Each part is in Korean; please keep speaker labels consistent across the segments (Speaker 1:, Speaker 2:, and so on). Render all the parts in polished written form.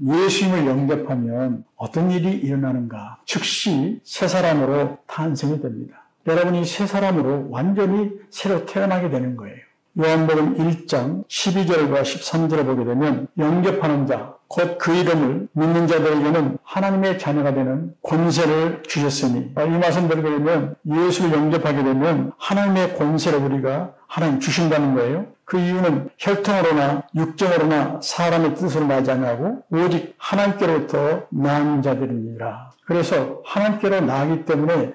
Speaker 1: 예수님을 영접하면 어떤 일이 일어나는가? 즉시 새 사람으로 탄생이 됩니다. 여러분이 새 사람으로 완전히 새로 태어나게 되는 거예요. 요한복음 1장 12절과 13절에 보게 되면 영접하는 자, 곧 그 이름을 믿는 자들에게는 하나님의 자녀가 되는 권세를 주셨으니, 이 말씀 들게 되면 예수를 영접하게 되면 하나님의 권세를 우리가 하나님 주신다는 거예요. 그 이유는 혈통으로나 육정으로나 사람의 뜻으로 나지 아니하고 오직 하나님께로부터 난 자들이니라. 그래서 하나님께로 나기 때문에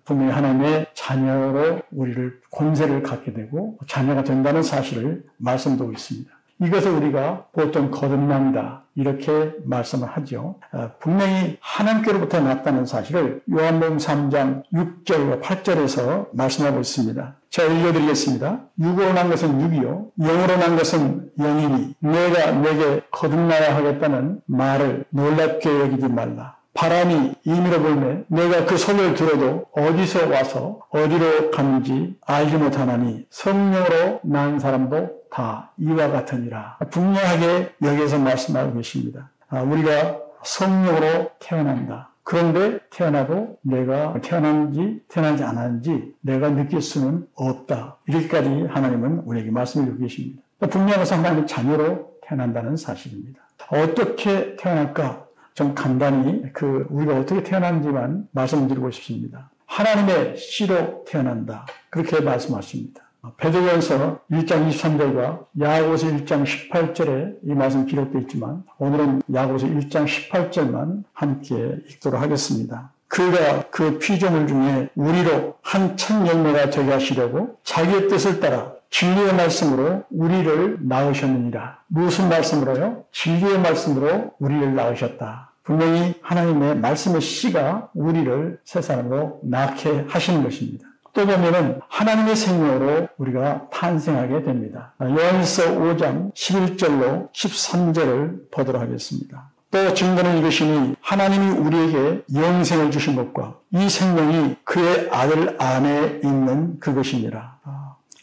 Speaker 1: 분명히 하나님의 자녀로 우리를 권세를 갖게 되고 자녀가 된다는 사실을 말씀드리고 있습니다. 이것을 우리가 보통 거듭난다 이렇게 말씀을 하죠. 분명히 하나님께로부터 났다는 사실을 요한복음 3장 6절과 8절에서 말씀하고 있습니다. 제가 읽어드리겠습니다. 육으로 난 것은 육이요 영으로 난 것은 영이니 내가 내게 거듭나야 하겠다는 말을 놀랍게 여기지 말라. 바람이 임의로 불매 내가 그 소리를 들어도 어디서 와서 어디로 가는지 알지 못하나니 성령으로 난 사람도 다 이와 같으니라. 분명하게 여기에서 말씀하고 계십니다. 우리가 성령으로 태어난다. 그런데 태어나도 내가 태어난지 않았는지 내가 느낄 수는 없다. 이렇게까지 하나님은 우리에게 말씀을 주고 계십니다. 분명한 것은 하나님의 자녀로 태어난다는 사실입니다. 어떻게 태어날까? 좀 간단히 우리가 어떻게 태어난지만 말씀드리고 싶습니다. 하나님의 씨로 태어난다. 그렇게 말씀하십니다. 베드로전서 1장 23절과 야고보서 1장 18절에 이 말씀 기록되어 있지만 오늘은 야고보서 1장 18절만 함께 읽도록 하겠습니다. 그가 그 피조물 중에 우리로 한 첫 열매가 되게 하시려고 자기의 뜻을 따라 진리의 말씀으로 우리를 낳으셨느니라. 무슨 말씀으로요? 진리의 말씀으로 우리를 낳으셨다. 분명히 하나님의 말씀의 씨가 우리를 새 사람으로 낳게 하시는 것입니다. 또 보면은 하나님의 생명으로 우리가 탄생하게 됩니다. 요한일서 5장 11절로 13절을 보도록 하겠습니다. 또 증거는 이것이니 하나님이 우리에게 영생을 주신 것과 이 생명이 그의 아들 안에 있는 그것이니라.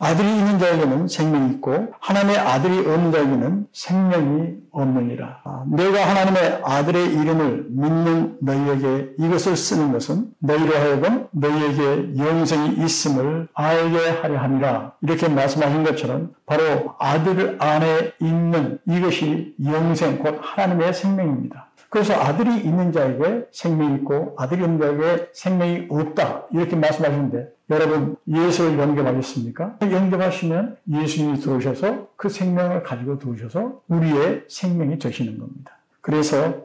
Speaker 1: 아들이 있는 자에게는 생명이 있고 하나님의 아들이 없는 자에게는 생명이 없느니라. 내가 하나님의 아들의 이름을 믿는 너희에게 이것을 쓰는 것은 너희로 하여금 너희에게 영생이 있음을 알게 하려 함이라. 이렇게 말씀하신 것처럼 바로 아들 안에 있는 이것이 영생, 곧 하나님의 생명입니다. 그래서 아들이 있는 자에게 생명이 있고 아들이 없는 자에게 생명이 없다. 이렇게 말씀하시는데 여러분 예수를 영접하겠습니까? 영접하시면 예수님이 들어오셔서 그 생명을 가지고 들어오셔서 우리의 생명이 되시는 겁니다. 그래서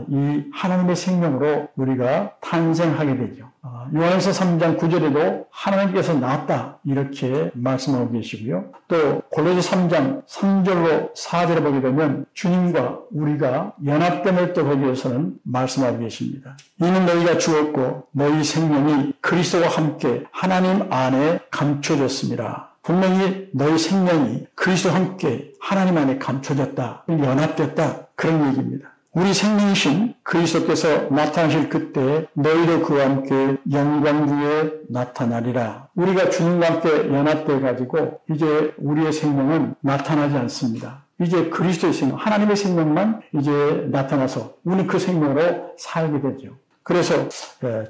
Speaker 1: 이 하나님의 생명으로 우리가 탄생하게 되죠. 요한일서 3장 9절에도 하나님께서 낳았다 이렇게 말씀하고 계시고요. 또 골로새 3장 3절로 4절에 보게 되면 주님과 우리가 연합됨을 또 거기에서는 말씀하고 계십니다. 이는 너희가 죽었고 너희 생명이 그리스도와 함께 하나님 안에 감춰졌습니다. 분명히 너희 생명이 그리스도와 함께 하나님 안에 감춰졌다, 연합됐다 그런 얘기입니다. 우리 생명이신 그리스도께서 나타나실 그때 너희도 그와 함께 영광 중에 나타나리라. 우리가 주님과 함께 연합돼 가지고 이제 우리의 생명은 나타나지 않습니다. 이제 그리스도의 생명, 하나님의 생명만 이제 나타나서 우리는 그 생명으로 살게 되죠. 그래서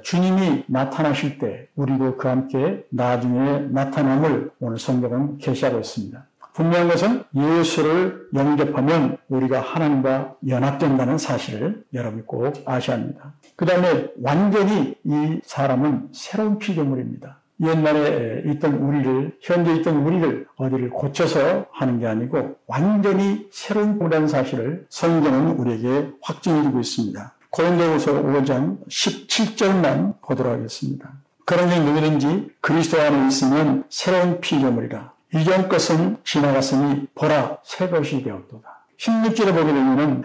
Speaker 1: 주님이 나타나실 때 우리도 그와 함께 나중에 나타남을 오늘 성경은 계시하고 있습니다. 분명한 것은 예수를 영접하면 우리가 하나님과 연합된다는 사실을 여러분이 꼭 아셔야 합니다. 그 다음에 완전히 이 사람은 새로운 피조물입니다. 옛날에 있던 우리를, 현재 있던 우리를 어디를 고쳐서 하는 게 아니고 완전히 새로운 피조물이라는 사실을 성경은 우리에게 확증해 주고 있습니다. 고린도후서 5장 17절만 보도록 하겠습니다. 그러니 누구든지 그리스도 안에 있으면 새로운 피조물이라. 이전 것은 지나갔으니 보라 새 것이 되었도다. 16절에 보게 되면은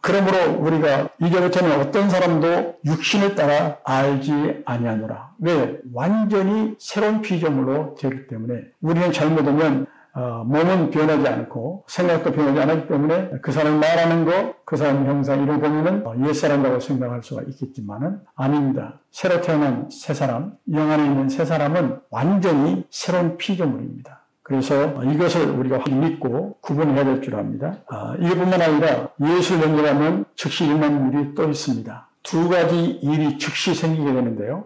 Speaker 1: 그러므로 우리가 이제부터는 어떤 사람도 육신을 따라 알지 아니하노라. 왜? 완전히 새로운 피조물로 되기 때문에 우리는 잘못하면 몸은 변하지 않고 생각도 변하지 않기 때문에 그 사람이 말하는 거, 그 사람 형상 이런 거 보면은 옛사람이라고 생각할 수가 있겠지만은 아닙니다. 새로 태어난 새 사람, 영 안에 있는 새 사람은 완전히 새로운 피조물입니다. 그래서 이것을 우리가 믿고 구분해야 될 줄 압니다. 이것뿐만 아니라 예수를 영접하면 즉시 일어나는 일이 또 있습니다. 두 가지 일이 즉시 생기게 되는데요.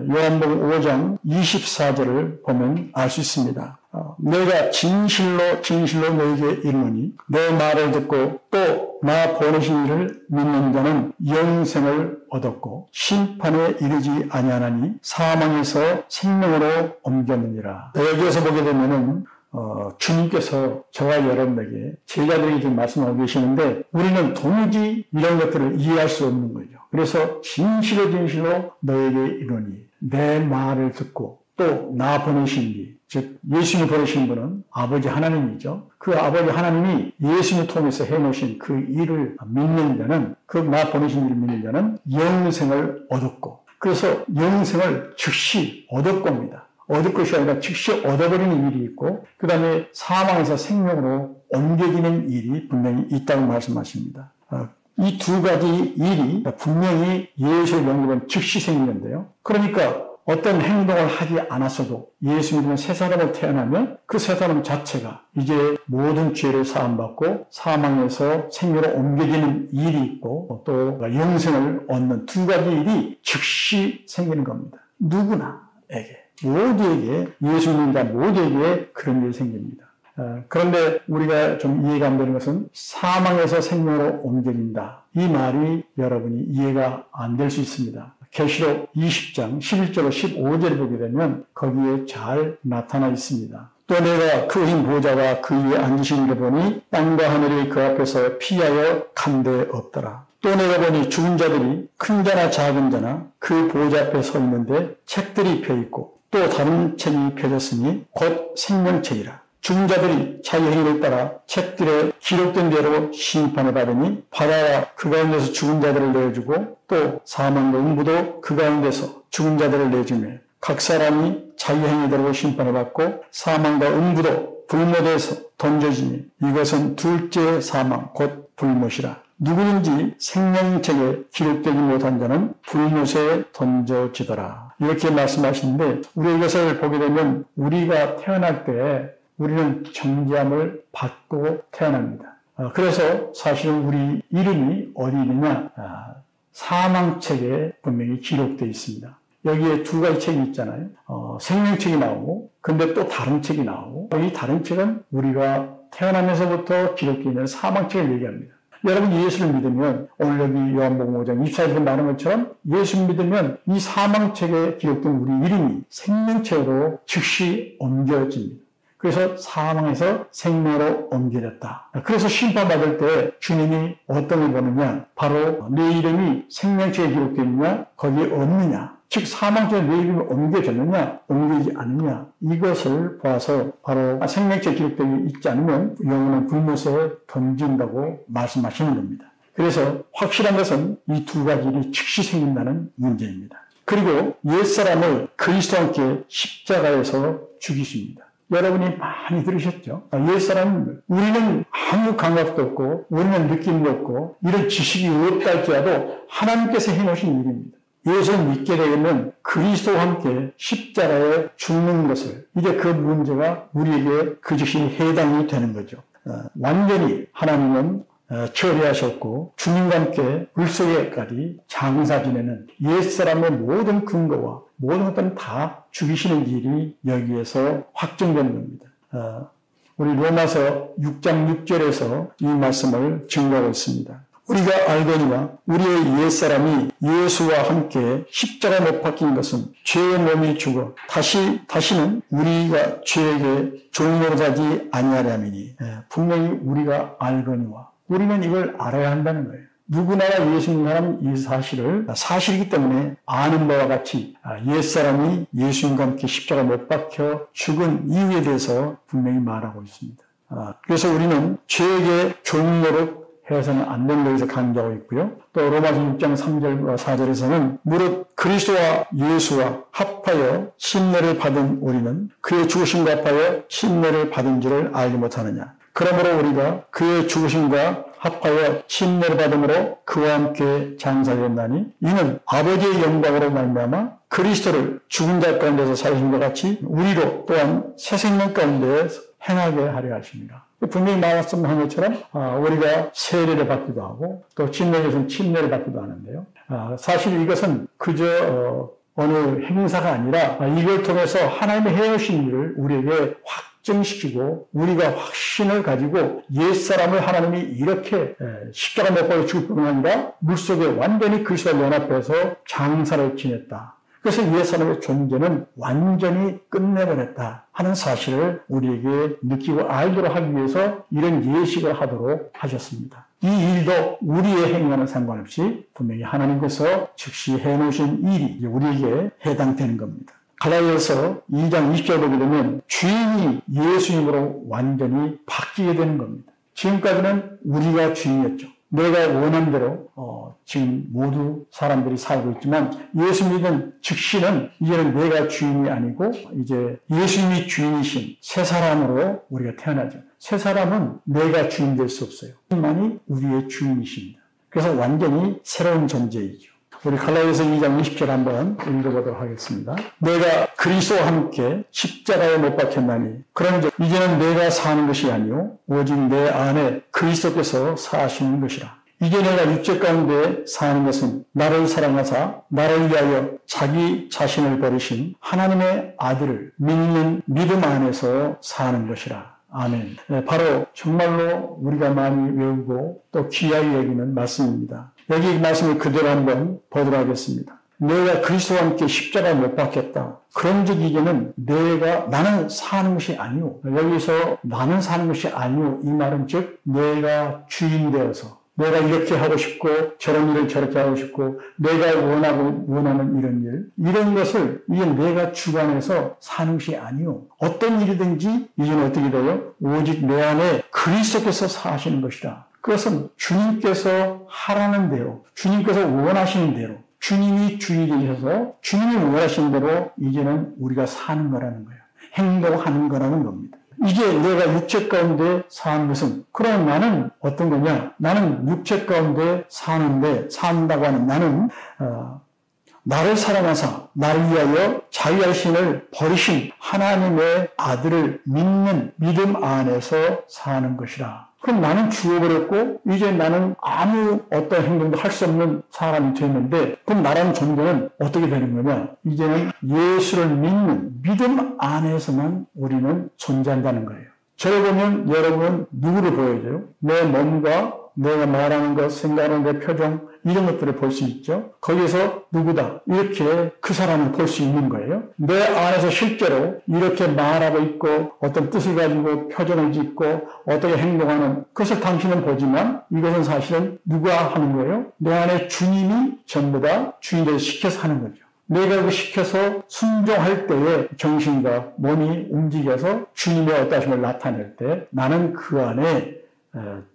Speaker 1: 요한복음 5장 24절을 보면 알 수 있습니다. 내가 진실로 너에게 이르노니 내 말을 듣고 또 나 보내신 이를 믿는 자는 영생을 얻었고 심판에 이르지 아니하나니 사망에서 생명으로 옮겼느니라. 여기에서 보게 되면은 주님께서 저와 여러분에게 제자들에게 지금 말씀하고 계시는데 우리는 도무지 이런 것들을 이해할 수 없는 거죠. 그래서 진실로 너에게 이르노니 내 말을 듣고 또 나 보내신 이, 즉 예수님이 보내신 분은 아버지 하나님이죠. 그 아버지 하나님이 예수님을 통해서 해놓으신 그 일을 믿는 자는, 그 나 보내신 일을 믿는 자는 영생을 얻었고, 그래서 영생을 즉시 얻을 겁니다. 얻을 것이 아니라 즉시 얻어버리는 일이 있고, 그 다음에 사망에서 생명으로 옮겨지는 일이 분명히 있다고 말씀하십니다. 이 두 가지 일이 분명히 예수를 영접하면 즉시 생기는데요. 그러니까 어떤 행동을 하지 않았어도 예수 믿는 새 사람으로 태어나면 그 새 사람 자체가 이제 모든 죄를 사함받고 사망에서 생명으로 옮겨지는 일이 있고 또 영생을 얻는 두 가지 일이 즉시 생기는 겁니다. 누구나에게, 모두에게, 예수 믿는 자 모두에게 그런 일이 생깁니다. 그런데 우리가 좀 이해가 안 되는 것은 사망에서 생명으로 옮겨진다. 이 말이 여러분이 이해가 안 될 수 있습니다. 계시록 20장 11절로 15절을 보게 되면 거기에 잘 나타나 있습니다. 또 내가 그 흰 보좌와 그 위에 앉으신 이를 보니 땅과 하늘이 그 앞에서 피하여 간데 없더라. 또 내가 보니 죽은 자들이 큰 자나 작은 자나 그 보좌 앞에 서 있는데 책들이 펴있고 또 다른 책이 펴졌으니 곧 생명책이라. 죽은 자들이 자기 행위를 따라 책들에 기록된 대로 심판을 받으니 바다와 그 가운데서 죽은 자들을 내어주고 또 사망과 음부도 그 가운데서 죽은 자들을 내주며 각 사람이 자기 행위대로 심판을 받고 사망과 음부도 불못에서 던져지니 이것은 둘째 사망 곧 불못이라. 누구든지 생명책에 기록되지 못한 자는 불못에 던져지더라. 이렇게 말씀하시는데 우리 이것을 보게 되면 우리가 태어날 때 우리는 정죄함을 받고 태어납니다. 그래서 사실은 우리 이름이 어디 있느냐? 사망책에 분명히 기록되어 있습니다. 여기에 두 가지 책이 있잖아요. 생명책이 나오고 근데 또 다른 책이 나오고 이 다른 책은 우리가 태어나면서부터 기록되어 있는 사망책을 얘기합니다. 여러분 예수를 믿으면 오늘 여기 요한복음 5장 24절에 말한 것처럼 예수를 믿으면 이 사망책에 기록된 우리 이름이 생명책으로 즉시 옮겨집니다. 그래서 사망에서 생명으로 옮겨졌다. 그래서 심판받을 때 주님이 어떤 걸 보느냐? 바로 내 이름이 생명책에 기록되어 있느냐? 거기에 없느냐? 즉 사망책에 내 이름이 옮겨졌느냐? 옮겨지지 않느냐? 이것을 봐서 바로 생명책에 기록되어 있지 않으면 영혼은 불못에 던진다고 말씀하시는 겁니다. 그래서 확실한 것은 이 두 가지 일이 즉시 생긴다는 문제입니다. 그리고 옛사람을 그리스도와 함께 십자가에서 죽이십니다. 여러분이 많이 들으셨죠? 옛사람은 우리는 아무 감각도 없고 우리는 느낌도 없고 이런 지식이 없다 할지라도 하나님께서 해놓으신 일입니다. 예수를 믿게 되면 그리스도와 함께 십자가에 죽는 것을 이제 그 문제가 우리에게 그 즉시 해당이 되는 거죠. 완전히 하나님은 처리하셨고 주님과 함께 물속에까지 장사 지내는 옛사람의 모든 근거와 모든 것들은 다 죽이시는 일이 여기에서 확정되는 겁니다. 우리 로마서 6장 6절에서 이 말씀을 증거하고 있습니다. 우리가 알거니와 우리의 옛사람이 예수와 함께 십자가 못 박힌 것은 죄의 몸이 죽어 다시는 우리가 죄에게 종노릇하지 아니하려니니. 분명히 우리가 알거니와 우리는 이걸 알아야 한다는 거예요. 누구나 예수 믿는 사람은 이 사실이기 때문에 아는 바와 같이 옛사람이 예수님과 함께 십자가 못 박혀 죽은 이유에 대해서 분명히 말하고 있습니다. 그래서 우리는 죄에게 종노릇 해서는 안 되는 것에서 강조하고 있고요. 또 로마서 6장 3절과 4절에서는 무릇 그리스도와 예수와 합하여 심례를 받은 우리는 그의 죽으심과 합하여 심례를 받은 줄을 알지 못하느냐. 그러므로 우리가 그의 죽으심과 합하여 심례를 받음으로 그와 함께 장사되었나니 이는 아버지의 영광으로 말미암아 그리스도를 죽은 자 가운데서 살리신 것 같이 우리로 또한 새 생명 가운데 행하게 하려 하십니다. 분명히 말씀한 것처럼 우리가 세례를 받기도 하고 또 침례에서는 침례를 받기도 하는데요. 사실 이것은 그저 어느 행사가 아니라 이걸 통해서 하나님이 해오신 일을 우리에게 확증시키고 우리가 확신을 가지고 옛사람을 하나님이 이렇게 십자가 못 박아 죽을 뿐만 아니라 물속에 완전히 그리스도와 연합해서 장사를 지냈다. 그래서 옛사람의 존재는 완전히 끝내버렸다 하는 사실을 우리에게 느끼고 알도록 하기 위해서 이런 예식을 하도록 하셨습니다. 이 일도 우리의 행위와는 상관없이 분명히 하나님께서 즉시 해놓으신 일이 우리에게 해당되는 겁니다. 갈라디아서 2장 20절 보게 되면 주인이 예수님으로 완전히 바뀌게 되는 겁니다. 지금까지는 우리가 주인이었죠. 내가 원하는 대로 지금 모두 사람들이 살고 있지만 예수 믿은 즉시는 이제는 내가 주인이 아니고 이제 예수님이 주인이신 새 사람으로 우리가 태어나죠. 새 사람은 내가 주인 될 수 없어요. 하나님만이 우리의 주인이십니다. 그래서 완전히 새로운 존재이죠. 우리 갈라디아서 2장 20절 한번 읽어보도록 하겠습니다. 내가 그리스도와 함께 십자가에 못 박혔나니 그런즉 이제는 내가 사는 것이 아니요 오직 내 안에 그리스도께서 사시는 것이라. 이제 내가 육체 가운데 사는 것은 나를 사랑하사 나를 위하여 자기 자신을 버리신 하나님의 아들을 믿는 믿음 안에서 사는 것이라. 아멘. 바로 정말로 우리가 많이 외우고 또 귀하게 여기는 말씀입니다. 여기 말씀을 그대로 한번 보도록 하겠습니다. 내가 그리스도와 함께 십자가에 못 박혔다. 그런즉 이제는 나는 사는 것이 아니오. 여기서 나는 사는 것이 아니오. 이 말은 즉 내가 주인 되어서 내가 이렇게 하고 싶고 저런 일을 저렇게 하고 싶고 내가 원하는 이런 것을 이제 내가 주관해서 사는 것이 아니오. 어떤 일이든지 이제는 어떻게 돼요? 오직 내 안에 그리스도께서 사시는 것이다. 그것은 주님께서 하라는 대로, 주님께서 원하시는 대로, 주님이 주인이 되셔서 주님이 원하시는 대로 이제는 우리가 사는 거라는 거예요. 행동하는 거라는 겁니다. 이제 내가 육체 가운데 사는 것은 그럼 나는 어떤 거냐? 나는 육체 가운데 산다고 하는 나는 나를 사랑하사 나를 위하여 자기 자신을 버리신 하나님의 아들을 믿는 믿음 안에서 사는 것이라. 그럼 나는 죽어버렸고 이제 나는 아무 어떤 행동도 할 수 없는 사람이 됐는데 그럼 나라는 존재는 어떻게 되는 거냐? 이제는 예수를 믿는 믿음 안에서만 우리는 존재한다는 거예요. 저를 보면 여러분은 누구를 보여줘요? 내 몸과 내가 말하는 것, 생각하는 내 표정 이런 것들을 볼 수 있죠. 거기서 누구다 이렇게 그 사람을 볼 수 있는 거예요. 내 안에서 실제로 이렇게 말하고 있고 어떤 뜻을 가지고 표정을 짓고 어떻게 행동하는 그것을 당신은 보지만 이것은 사실은 누가 하는 거예요? 내 안에 주님이 전부 다 주인을 시켜서 하는 거죠. 내가 그 시켜서 순종할 때에 정신과 몸이 움직여서 주님의 어떠하심을 나타낼 때 나는 그 안에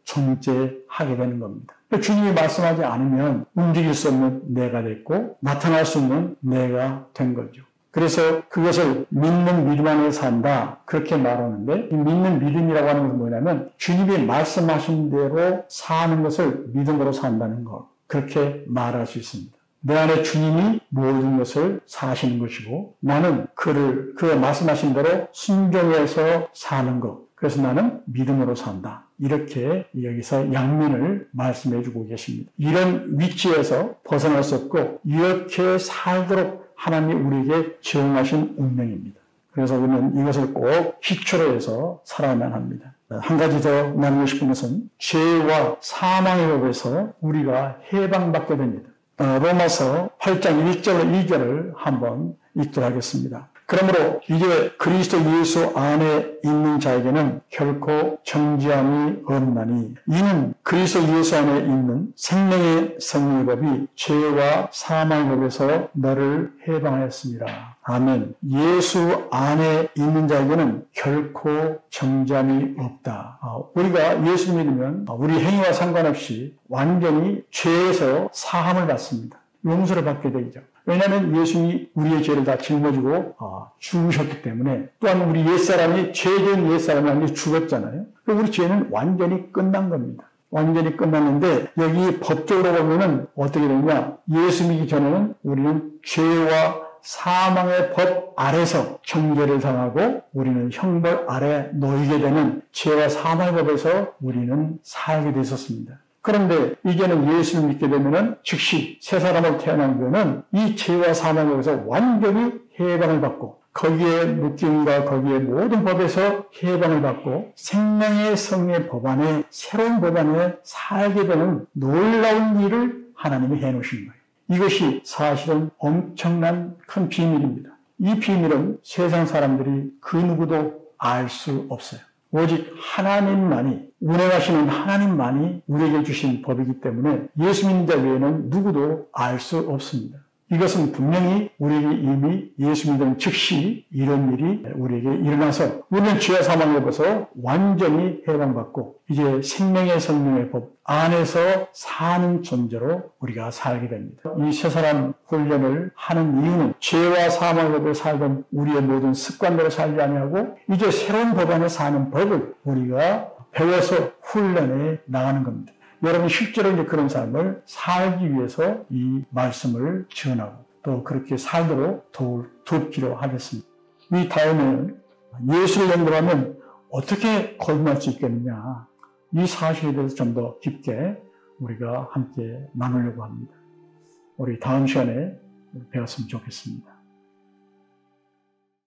Speaker 1: 존재하게 되는 겁니다. 주님이 말씀하지 않으면 움직일 수 없는 내가 됐고 나타날 수 없는 내가 된 거죠. 그래서 그것을 믿는 믿음 안에 산다 그렇게 말하는데 이 믿는 믿음이라고 하는 것은 뭐냐면 주님이 말씀하신 대로 사는 것을 믿음으로 산다는 것 그렇게 말할 수 있습니다. 내 안에 주님이 모든 것을 사시는 것이고 나는 그 말씀하신 대로 순종해서 사는 것 그래서 나는 믿음으로 산다. 이렇게 여기서 양면을 말씀해 주고 계십니다. 이런 위치에서 벗어날 수 없고 이렇게 살도록 하나님이 우리에게 정하신 운명입니다. 그래서 우리는 이것을 꼭 기초로 해서 살아야만 합니다. 한 가지 더 나누고 싶은 것은 죄와 사망의 법에서 우리가 해방받게 됩니다. 로마서 8장 1절 2절을 한번 읽도록 하겠습니다. 그러므로 이제 그리스도 예수 안에 있는 자에게는 결코 정죄함이 없나니 이는 그리스도 예수 안에 있는 생명의 성령의 법이 죄와 사망의 법에서 너를 해방하였습니다. 아멘. 예수 안에 있는 자에게는 결코 정죄함이 없다. 우리가 예수 믿으면 우리 행위와 상관없이 완전히 죄에서 사함을 받습니다. 용서를 받게 되죠. 왜냐하면 예수님이 우리의 죄를 다 짊어지고 죽으셨기 때문에 또한 우리 옛사람이 죄된 옛사람이 완전히 죽었잖아요. 우리 죄는 완전히 끝난 겁니다. 완전히 끝났는데 여기 법적으로 보면은 어떻게 되냐? 예수 믿기 전에는 우리는 죄와 사망의 법 아래서 정죄를 당하고 우리는 형벌 아래 놓이게 되는 죄와 사망의 법에서 우리는 살게 되었습니다. 그런데 이제는 예수를 믿게 되면은 즉시 새 사람으로 태어난 것은 이 죄와 사망의 법에서 완전히 해방을 받고 거기에 묶임과 거기에 모든 법에서 해방을 받고 생명의 성의 법 안에 새로운 법 안에 살게 되는 놀라운 일을 하나님이 해놓으신 거예요. 이것이 사실은 엄청난 큰 비밀입니다. 이 비밀은 세상 사람들이 그 누구도 알 수 없어요. 오직 하나님만이, 운행하시는 하나님만이 우리에게 주신 법이기 때문에 예수 믿는 자 외에는 누구도 알 수 없습니다. 이것은 분명히 우리에게 이미 예수 믿는 즉시 이런 일이 우리에게 일어나서 우리는 죄와 사망의 법에서 완전히 해방받고 이제 생명의 성령의 법 안에서 사는 존재로 우리가 살게 됩니다. 이 새 사람 훈련을 하는 이유는 죄와 사망의 법에 살던 우리의 모든 습관대로 살지 아니하고 이제 새로운 법 안에 사는 법을 우리가 배워서 훈련해 나가는 겁니다. 여러분 실제로 이제 그런 삶을 살기 위해서 이 말씀을 전하고 또 그렇게 살도록 돕기로 하겠습니다. 이 다음에 예수를 영접하면 어떻게 거듭날 수 있겠느냐, 이 사실에 대해서 좀 더 깊게 우리가 함께 나누려고 합니다. 우리 다음 시간에 배웠으면 좋겠습니다.